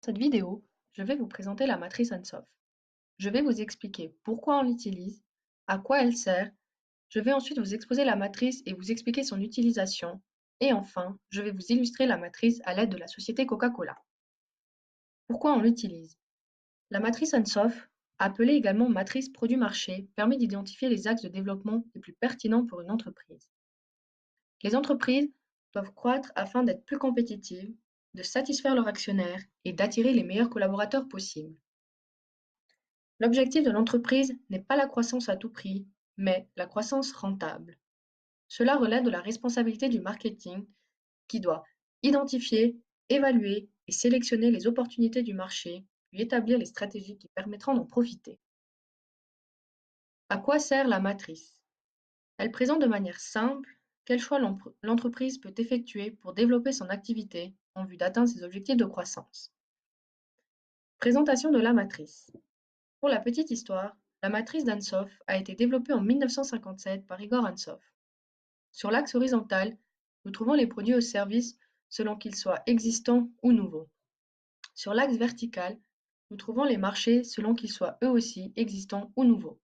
Dans cette vidéo, je vais vous présenter la matrice Ansoff. Je vais vous expliquer pourquoi on l'utilise, à quoi elle sert. Je vais ensuite vous exposer la matrice et vous expliquer son utilisation. Et enfin, je vais vous illustrer la matrice à l'aide de la société Coca-Cola. Pourquoi on l'utilise? La matrice Ansoff, appelée également matrice produit-marché, permet d'identifier les axes de développement les plus pertinents pour une entreprise. Les entreprises doivent croître afin d'être plus compétitives, de satisfaire leurs actionnaires et d'attirer les meilleurs collaborateurs possibles. L'objectif de l'entreprise n'est pas la croissance à tout prix, mais la croissance rentable. Cela relève de la responsabilité du marketing qui doit identifier, évaluer et sélectionner les opportunités du marché, puis établir les stratégies qui permettront d'en profiter. À quoi sert la matrice? Elle présente de manière simple quel choix l'entreprise peut effectuer pour développer son activité en vue d'atteindre ses objectifs de croissance. Présentation de la matrice. Pour la petite histoire, la matrice d'Ansoff a été développée en 1957 par Igor Ansoff. Sur l'axe horizontal, nous trouvons les produits ou services selon qu'ils soient existants ou nouveaux. Sur l'axe vertical, nous trouvons les marchés selon qu'ils soient eux aussi existants ou nouveaux.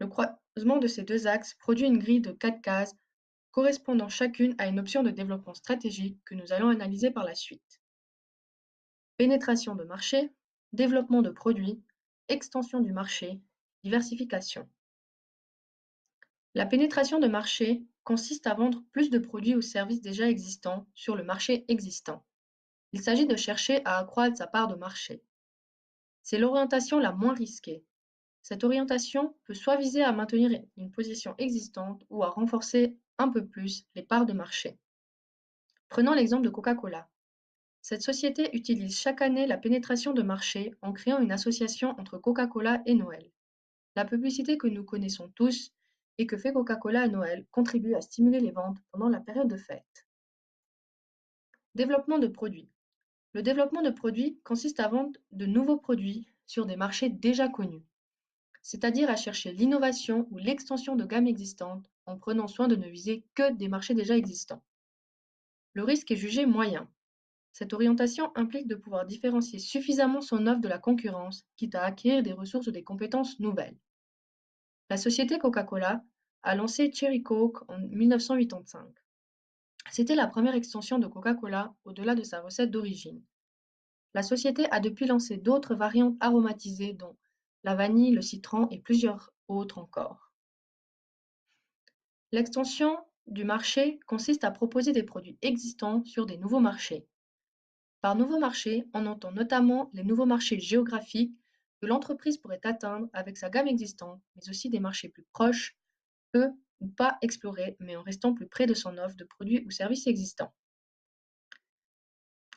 Le croisement de ces deux axes produit une grille de 4 cases correspondant chacune à une option de développement stratégique que nous allons analyser par la suite. Pénétration de marché, développement de produits, extension du marché, diversification. La pénétration de marché consiste à vendre plus de produits ou services déjà existants sur le marché existant. Il s'agit de chercher à accroître sa part de marché. C'est l'orientation la moins risquée. Cette orientation peut soit viser à maintenir une position existante ou à renforcer un peu plus les parts de marché. Prenons l'exemple de Coca-Cola. Cette société utilise chaque année la pénétration de marché en créant une association entre Coca-Cola et Noël. La publicité que nous connaissons tous et que fait Coca-Cola à Noël contribue à stimuler les ventes pendant la période de fête. Développement de produits. Le développement de produits consiste à vendre de nouveaux produits sur des marchés déjà connus, c'est-à-dire à chercher l'innovation ou l'extension de gamme existantes en prenant soin de ne viser que des marchés déjà existants. Le risque est jugé moyen. Cette orientation implique de pouvoir différencier suffisamment son offre de la concurrence, quitte à acquérir des ressources ou des compétences nouvelles. La société Coca-Cola a lancé Cherry Coke en 1985. C'était la première extension de Coca-Cola au-delà de sa recette d'origine. La société a depuis lancé d'autres variantes aromatisées dont la vanille, le citron et plusieurs autres encore. L'extension du marché consiste à proposer des produits existants sur des nouveaux marchés. Par nouveaux marchés, on entend notamment les nouveaux marchés géographiques que l'entreprise pourrait atteindre avec sa gamme existante, mais aussi des marchés plus proches, peu ou pas explorés, mais en restant plus près de son offre de produits ou services existants.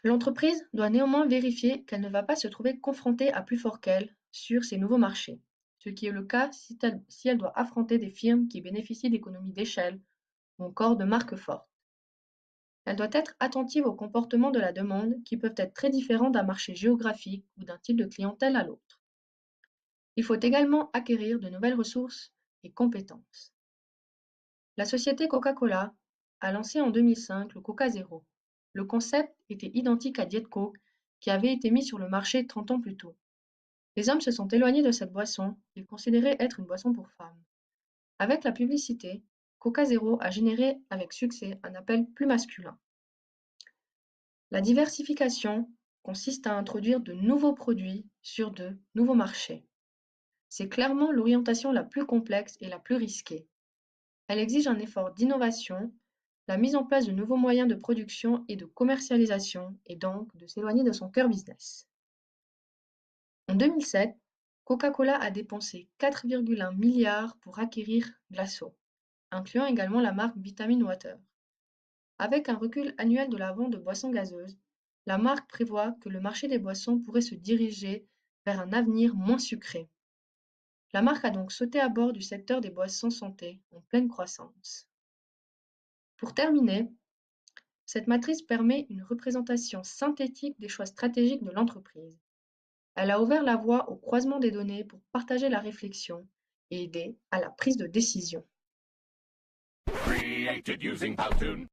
L'entreprise doit néanmoins vérifier qu'elle ne va pas se trouver confrontée à plus fort qu'elle sur ces nouveaux marchés, ce qui est le cas si elle doit affronter des firmes qui bénéficient d'économies d'échelle ou encore de marques fortes. Elle doit être attentive au comportement de la demande qui peuvent être très différents d'un marché géographique ou d'un type de clientèle à l'autre. Il faut également acquérir de nouvelles ressources et compétences. La société Coca-Cola a lancé en 2005 le Coca Zéro. Le concept était identique à Diet Coke qui avait été mis sur le marché 30 ans plus tôt. Les hommes se sont éloignés de cette boisson, ils considéraient être une boisson pour femmes. Avec la publicité, Coca Zéro a généré avec succès un appel plus masculin. La diversification consiste à introduire de nouveaux produits sur de nouveaux marchés. C'est clairement l'orientation la plus complexe et la plus risquée. Elle exige un effort d'innovation, la mise en place de nouveaux moyens de production et de commercialisation et donc de s'éloigner de son cœur business. En 2007, Coca-Cola a dépensé 4,1 milliards pour acquérir Glasso, incluant également la marque Vitamin Water. Avec un recul annuel de la vente de boissons gazeuses, la marque prévoit que le marché des boissons pourrait se diriger vers un avenir moins sucré. La marque a donc sauté à bord du secteur des boissons santé en pleine croissance. Pour terminer, cette matrice permet une représentation synthétique des choix stratégiques de l'entreprise. Elle a ouvert la voie au croisement des données pour partager la réflexion et aider à la prise de décision. Created using Powtoon.